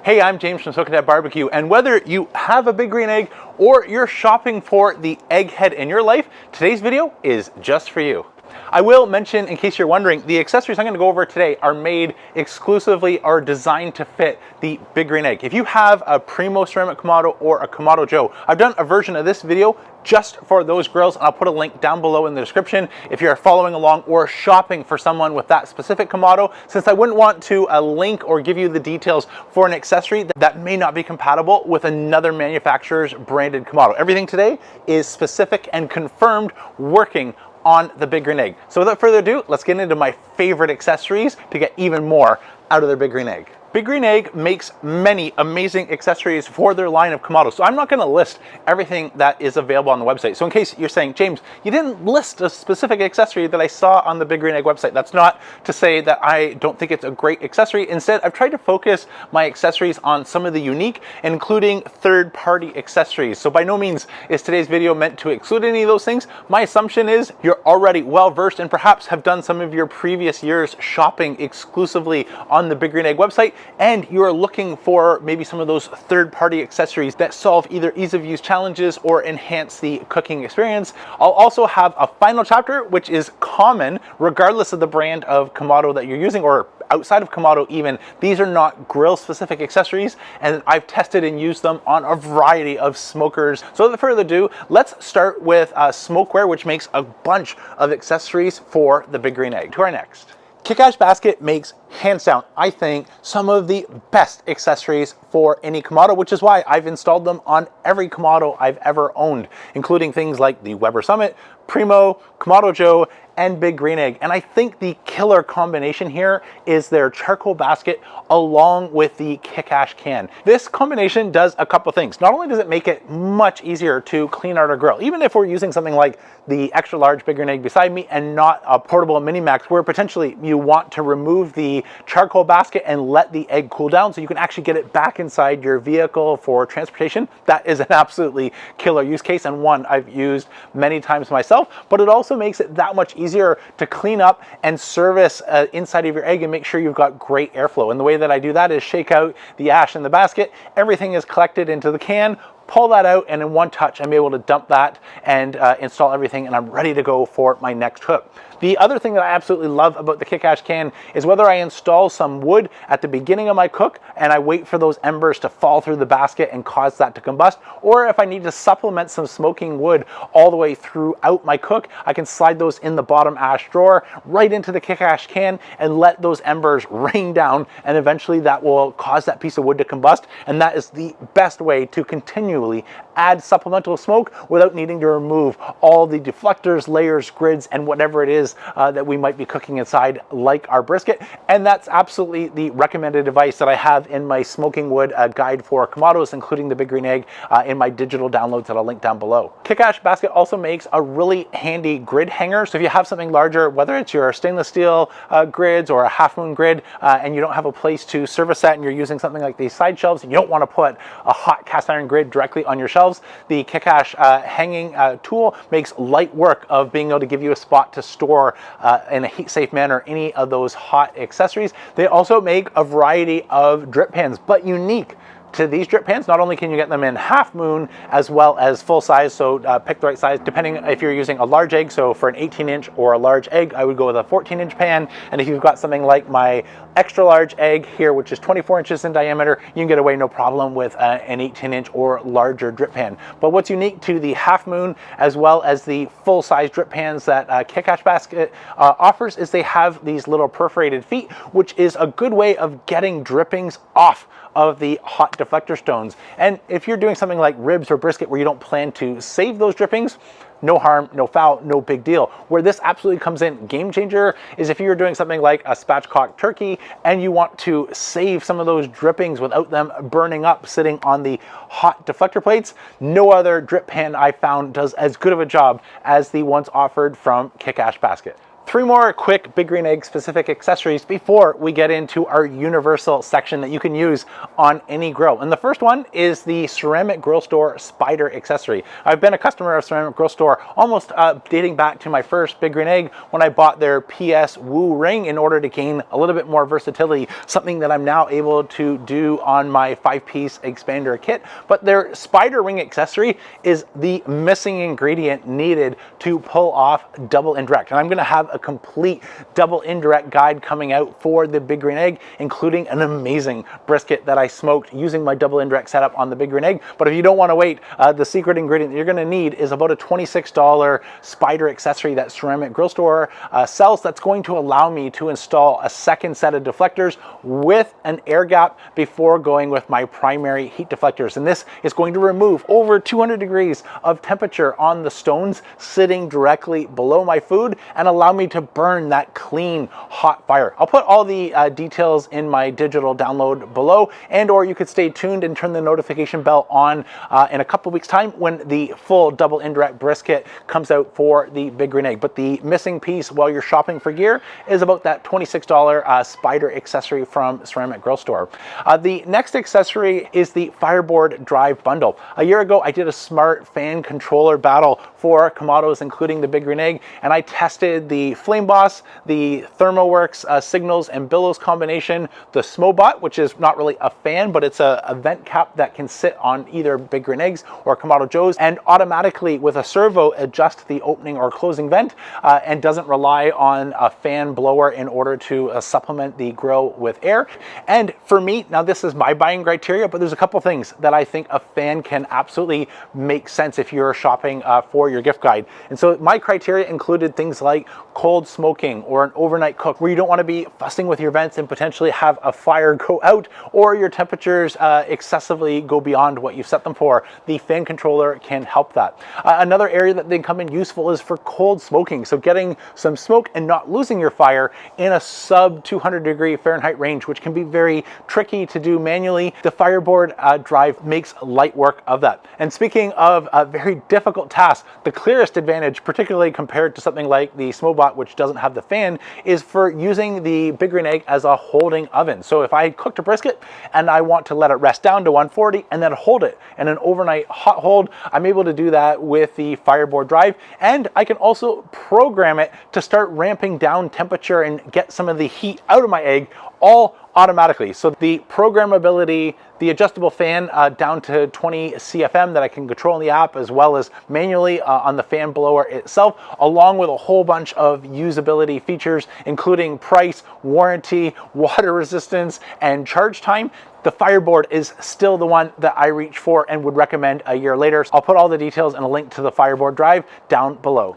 Hey, I'm James from Smokeware BGE, and whether you have a big green egg or you're shopping for the egghead in your life, today's video is just for you. I will mention, in case you're wondering, the accessories I'm going to go over today are made exclusively or designed to fit the big green egg. If you have a Primo Ceramic Kamado or a Kamado Joe, I've done a version of this video just for those grills, and I'll put a link down below in the description if you're following along or shopping for someone with that specific Kamado, since I wouldn't want to link or give you the details for an accessory that may not be compatible with another manufacturer's branded Kamado. Everything today is specific and confirmed working on the big green egg. So without further ado, let's get into my favorite accessories to get even more out of their big green egg. Big Green Egg makes many amazing accessories for their line of Kamado. So I'm not going to list everything that is available on the website. So in case you're saying, James, you didn't list a specific accessory that I saw on the Big Green Egg website. That's not to say that I don't think it's a great accessory. Instead, I've tried to focus my accessories on some of the unique, including third-party accessories. So by no means is today's video meant to exclude any of those things. My assumption is you're already well-versed and perhaps have done some of your previous years shopping exclusively on the Big Green Egg website, and you're looking for maybe some of those third-party accessories that solve either ease of use challenges or enhance the cooking experience. I'll also have a final chapter, which is common regardless of the brand of Kamado that you're using, or outside of Kamado even. These are not grill-specific accessories, and I've tested and used them on a variety of smokers. So without further ado, let's start with Smokeware, which makes a bunch of accessories for the Big Green Egg. To our next. Kick-Ash Basket makes, hands down, I think, some of the best accessories for any Kamado, which is why I've installed them on every Kamado I've ever owned, including things like the Weber Summit, Primo, Kamado Joe, and Big Green Egg. And I think the killer combination here is their charcoal basket along with the Kick-Ash can. This combination does a couple things. Not only does it make it much easier to clean out our grill, even if we're using something like the extra large Big Green Egg beside me and not a portable Mini-Max, where potentially you want to remove the charcoal basket and let the egg cool down so you can actually get it back inside your vehicle for transportation. That is an absolutely killer use case, and one I've used many times myself, but it also makes it that much easier to clean up and service inside of your egg and make sure you've got great airflow. And the way that I do that is shake out the ash in the basket, everything is collected into the can, pull that out, and in one touch I'm able to dump that and install everything, and I'm ready to go for my next hook. The other thing that I absolutely love about the Kick-Ash can is whether I install some wood at the beginning of my cook and I wait for those embers to fall through the basket and cause that to combust, or if I need to supplement some smoking wood all the way throughout my cook, I can slide those in the bottom ash drawer right into the Kick-Ash can and let those embers rain down, and eventually that will cause that piece of wood to combust, and that is the best way to continually add supplemental smoke without needing to remove all the deflectors, layers, grids, and whatever it is that we might be cooking inside, like our brisket. And that's absolutely the recommended advice that I have in my smoking wood guide for Kamados, including the Big Green Egg, in my digital downloads that I'll link down below. Kick-Ash Basket also makes a really handy grid hanger. So if you have something larger, whether it's your stainless steel grids or a half moon grid, and you don't have a place to service that and you're using something like these side shelves, and you don't want to put a hot cast iron grid directly on your shelves, the Kick-Ash hanging tool makes light work of being able to give you a spot to store in a heat safe manner any of those hot accessories. They also make a variety of drip pans, but unique to these drip pans. Not only can you get them in half moon as well as full size, so pick the right size depending if you're using a large egg. So for an 18-inch or a large egg, I would go with a 14-inch pan, and if you've got something like my extra large egg here, which is 24 inches in diameter, you can get away no problem with an 18-inch or larger drip pan. But what's unique to the half moon as well as the full size drip pans that Kick-Ash Basket offers is they have these little perforated feet, which is a good way of getting drippings off of the hot deflector stones. And if you're doing something like ribs or brisket where you don't plan to save those drippings, no harm, no foul, no big deal. Where this absolutely comes in game changer is if you're doing something like a spatchcock turkey and you want to save some of those drippings without them burning up sitting on the hot deflector plates. No other drip pan I found does as good of a job as the ones offered from Kick-Ash Basket. Three more quick Big Green Egg specific accessories before we get into our universal section that you can use on any grill. And the first one is the Ceramic Grill Store Spider accessory. I've been a customer of Ceramic Grill Store almost dating back to my first Big Green Egg when I bought their PS Woo ring in order to gain a little bit more versatility, something that I'm now able to do on my 5-piece expander kit. But their spider ring accessory is the missing ingredient needed to pull off double indirect. And I'm going to have a complete double indirect guide coming out for the Big Green Egg, including an amazing brisket that I smoked using my double indirect setup on the Big Green Egg. But if you don't want to wait, the secret ingredient that you're going to need is about a $26 spider accessory that Ceramic Grill Store sells, that's going to allow me to install a second set of deflectors with an air gap before going with my primary heat deflectors. And this is going to remove over 200 degrees of temperature on the stones sitting directly below my food and allow me to burn that clean hot fire. I'll put all the details in my digital download below, and or you could stay tuned and turn the notification bell on in a couple weeks time when the full double indirect brisket comes out for the Big Green Egg. But the missing piece while you're shopping for gear is about that $26 spider accessory from Ceramic Grill Store. The next accessory is the Fireboard Drive Bundle. A year ago I did a smart fan controller battle for Kamados, including the Big Green Egg, and I tested the Flame Boss, the ThermoWorks signals and billows combination, the Smobot, which is not really a fan, but it's a vent cap that can sit on either Big Green Eggs or Kamado Joes, and automatically with a servo adjust the opening or closing vent, and doesn't rely on a fan blower in order to supplement the grill with air. And for me, now this is my buying criteria, but there's a couple things that I think a fan can absolutely make sense if you're shopping for your gift guide. And so my criteria included things like cold smoking or an overnight cook, where you don't want to be fussing with your vents and potentially have a fire go out or your temperatures excessively go beyond what you've set them for. The fan controller can help that. Another area that they come in useful is for cold smoking. So getting some smoke and not losing your fire in a sub 200 degree Fahrenheit range, which can be very tricky to do manually. The Fireboard Drive makes light work of that. And speaking of a very difficult task, the clearest advantage, particularly compared to something like the Smobot, which doesn't have the fan, is for using the Big Green Egg as a holding oven. So if I cooked a brisket and I want to let it rest down to 140 and then hold it in an overnight hot hold, I'm able to do that with the Fireboard Drive. And I can also program it to start ramping down temperature and get some of the heat out of my egg all automatically. So the programmability, the adjustable fan down to 20 CFM that I can control in the app, as well as manually on the fan blower itself, along with a whole bunch of usability features, including price, warranty, water resistance, and charge time. The Fireboard is still the one that I reach for and would recommend a year later. So I'll put all the details and a link to the Fireboard Drive down below.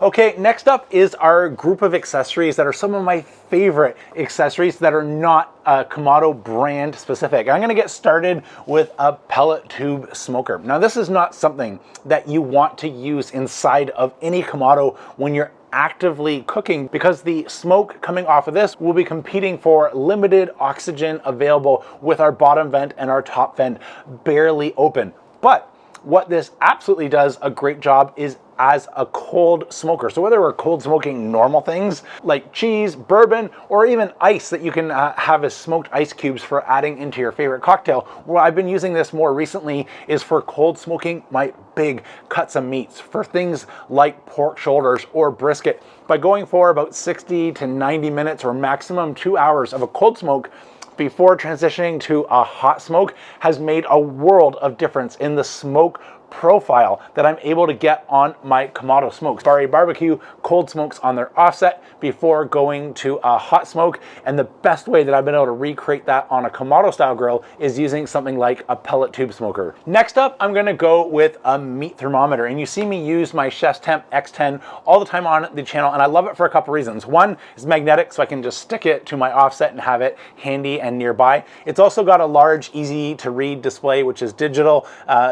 Okay, next up is our group of accessories that are some of my favorite accessories that are not Kamado brand specific. I'm gonna get started with a pellet tube smoker. Now, this is not something that you want to use inside of any Kamado when you're actively cooking, because the smoke coming off of this will be competing for limited oxygen available with our bottom vent and our top vent barely open. But what this absolutely does a great job is as a cold smoker. So whether we're cold smoking normal things like cheese, bourbon, or even ice that you can have as smoked ice cubes for adding into your favorite cocktail, well, I've been using this more recently is for cold smoking my big cuts of meats, for things like pork shoulders or brisket. By going for about 60 to 90 minutes or maximum 2 hours of a cold smoke before transitioning to a hot smoke has made a world of difference in the smoke profile that I'm able to get on my Kamado smokes. Bari barbecue cold smokes on their offset before going to a hot smoke, and the best way that I've been able to recreate that on a Kamado style grill is using something like a pellet tube smoker. Next up, I'm gonna go with a meat thermometer, and you see me use my Chef's Temp X10 all the time on the channel, and I love it for a couple reasons. One, it's magnetic, so I can just stick it to my offset and have it handy and nearby. It's also got a large, easy to read display, which is digital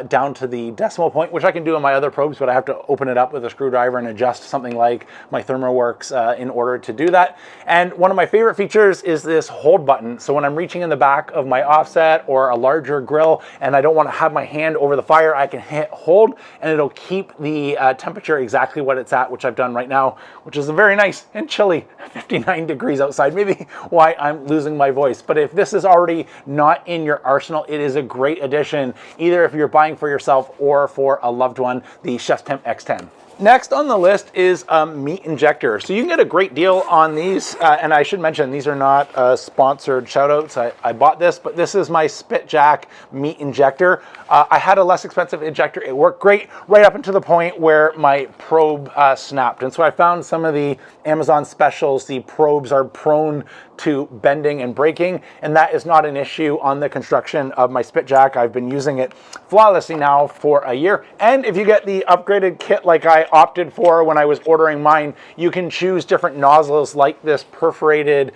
down to the desktop decimal point, which I can do on my other probes, but I have to open it up with a screwdriver and adjust something like my ThermoWorks in order to do that. And one of my favorite features is this hold button. So when I'm reaching in the back of my offset or a larger grill and I don't want to have my hand over the fire, I can hit hold and it'll keep the temperature exactly what it's at, which I've done right now, which is a very nice and chilly 59 degrees outside. Maybe why I'm losing my voice. But if this is already not in your arsenal, it is a great addition, either if you're buying for yourself or for a loved one, the Chef's Temp X10. Next on the list is a meat injector. So you can get a great deal on these, and I should mention these are not sponsored shoutouts. I bought this, but this is my Spitjack meat injector. I had a less expensive injector. It worked great right up until the point where my probe snapped. And so I found some of the Amazon specials. The probes are prone to bending and breaking, and that is not an issue on the construction of my Spitjack. I've been using it flawlessly now for a year. And if you get the upgraded kit like I opted for when I was ordering mine, you can choose different nozzles like this perforated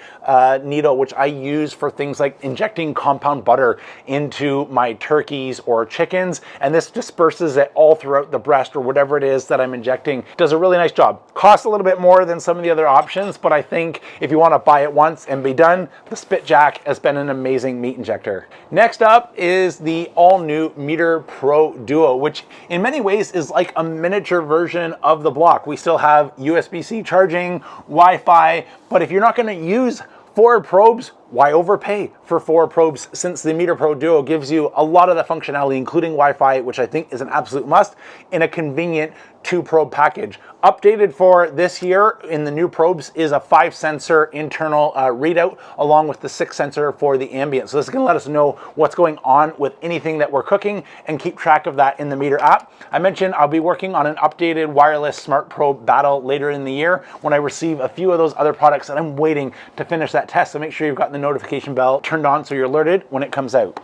needle, which I use for things like injecting compound butter into my turkeys or chickens, and this disperses it all throughout the breast or whatever it is that I'm injecting. It does a really nice job. Costs a little bit more than some of the other options, but I think if you want to buy it once and be done, the Spitjack has been an amazing meat injector. Next up is the all-new Meter Pro Duo, which in many ways is like a miniature version of the block. We still have USB-C charging, Wi-Fi, but if you're not going to use 4 probes, why overpay for 4 probes, since the Meter Pro Duo gives you a lot of the functionality, including Wi-Fi, which I think is an absolute must, in a convenient 2-probe package. Updated for this year in the new probes is a 5-sensor internal readout, along with the 6-sensor for the ambient. So this is going to let us know what's going on with anything that we're cooking and keep track of that in the Meter app. I mentioned I'll be working on an updated wireless smart probe battle later in the year when I receive a few of those other products, and I'm waiting to finish that test. So make sure you've got the notification bell turned on so you're alerted when it comes out.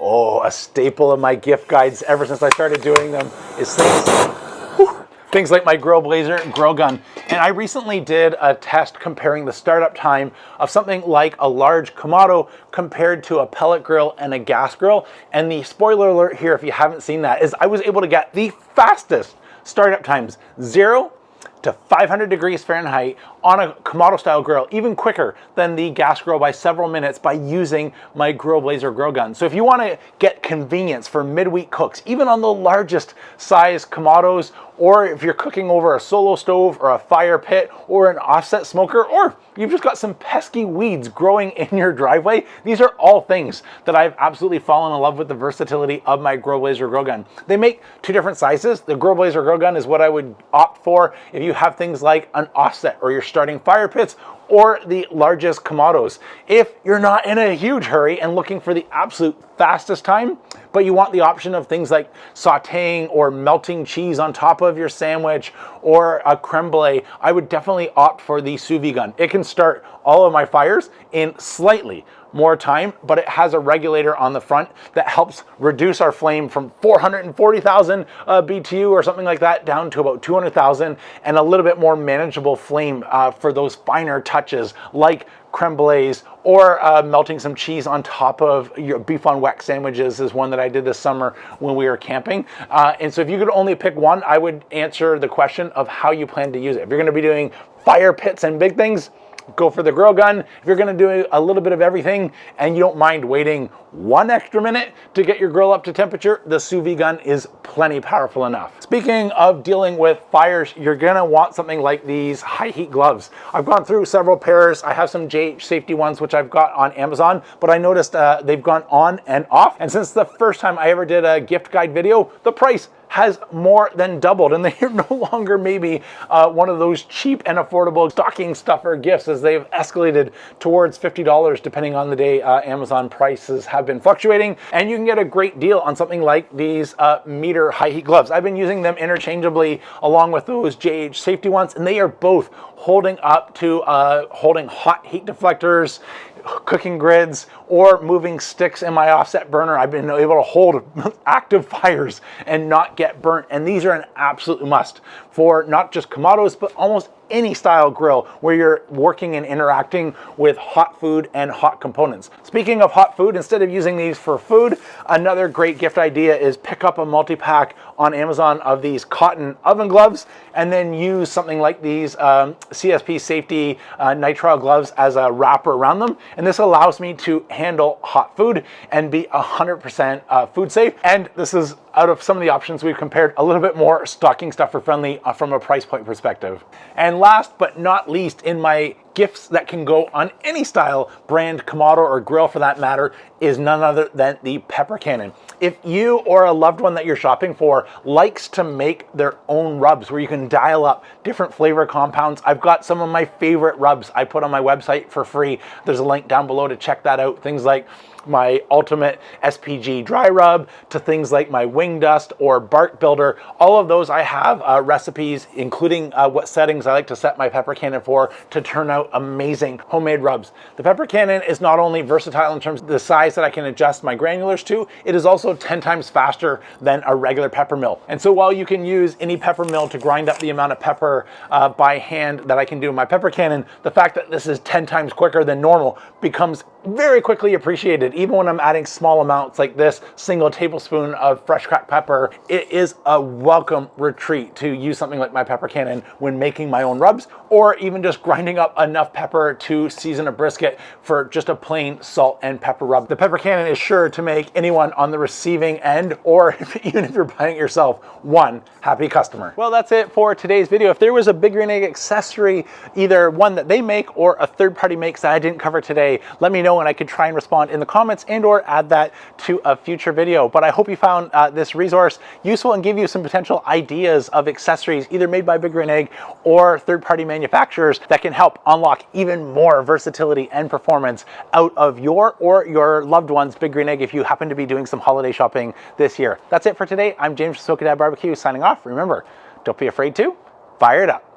Oh, a staple of my gift guides ever since I started doing them is things like my Grill Blazer and Grill Gun. And I recently did a test comparing the startup time of something like a large Kamado compared to a pellet grill and a gas grill. And the spoiler alert here, if you haven't seen that, is I was able to get the fastest startup times, 0 to 500 degrees Fahrenheit on a Kamado style grill, even quicker than the gas grill by several minutes by using my Grill Blazer grill gun. So if you want to get convenience for midweek cooks, even on the largest size Kamados, or if you're cooking over a solo stove or a fire pit or an offset smoker, or you've just got some pesky weeds growing in your driveway, these are all things that I've absolutely fallen in love with the versatility of my Grill Blazer grill gun. They make 2 different sizes. The Grill Blazer grill gun is what I would opt for if you have things like an offset or you're starting fire pits, or the largest Kamados. If you're not in a huge hurry and looking for the absolute fastest time, but you want the option of things like sauteing or melting cheese on top of your sandwich or a creme brulee, I would definitely opt for the sous vide gun. It can start all of my fires in slightly more time, but it has a regulator on the front that helps reduce our flame from 440,000 BTU or something like that down to about 200,000, and a little bit more manageable flame for those finer touches like creme brulees or melting some cheese on top of your beef on weck sandwiches is one that I did this summer when we were camping. And so if you could only pick one, I would answer the question of how you plan to use it. If you're going to be doing fire pits and big things, go for the grill gun. If you're going to do a little bit of everything and you don't mind waiting 1 extra minute to get your grill up to temperature, the sous vide gun is plenty powerful enough. Speaking of dealing with fires, you're going to want something like these high heat gloves. I've gone through several pairs. I have some JH safety ones which I've got on Amazon, but I noticed they've gone on and off. And since the first time I ever did a gift guide video, the price has more than doubled, and they're no longer maybe one of those cheap and affordable stocking stuffer gifts, as they've escalated towards $50 depending on the day. Amazon prices have been fluctuating, and you can get a great deal on something like these Meter high heat gloves. I've been using them interchangeably along with those JH safety ones, and they are both holding up to holding hot heat deflectors, cooking grids, or moving sticks in my offset burner, I've been able to hold active fires and not get burnt. And these are an absolute must for not just Kamados, but almost any style grill where you're working and interacting with hot food and hot components. Speaking of hot food, instead of using these for food, another great gift idea is pick up a multi-pack on Amazon of these cotton oven gloves and then use something like these CSP safety nitrile gloves as a wrapper around them. And this allows me to handle hot food and be 100% food safe. And this is out of some of the options we've compared, a little bit more stocking stuffer friendly from a price point perspective. And last but not least, in my gifts that can go on any style brand Kamado or grill for that matter, is none other than the pepper cannon. If you or a loved one that you're shopping for likes to make their own rubs where you can dial up different flavor compounds, I've got some of my favorite rubs I put on my website for free. There's a link down below to check that out. Things like my ultimate SPG dry rub to things like my wing dust or bark builder. All of those I have recipes, including what settings I like to set my pepper cannon for to turn out amazing homemade rubs. The pepper cannon is not only versatile in terms of the size that I can adjust my granulars to, it is also 10 times faster than a regular pepper mill. And so while you can use any pepper mill to grind up the amount of pepper by hand that I can do in my pepper cannon, the fact that this is 10 times quicker than normal becomes very quickly appreciated. Even when I'm adding small amounts like this single tablespoon of fresh cracked pepper, it is a welcome retreat to use something like my pepper cannon when making my own rubs, or even just grinding up enough pepper to season a brisket for just a plain salt and pepper rub. The pepper cannon is sure to make anyone on the receiving end, or even if you're buying it yourself, one happy customer. Well, that's it for today's video. If there was a Big Green Egg accessory, either one that they make or a third party makes that I didn't cover today, let me know and I could try and respond in the comments and or add that to a future video. But I hope you found this resource useful and give you some potential ideas of accessories either made by Big Green Egg or third-party manufacturers that can help unlock even more versatility and performance out of your or your loved one's Big Green Egg if you happen to be doing some holiday shopping this year. That's it for today. I'm James from Smokeware BGE signing off. Remember, don't be afraid to fire it up.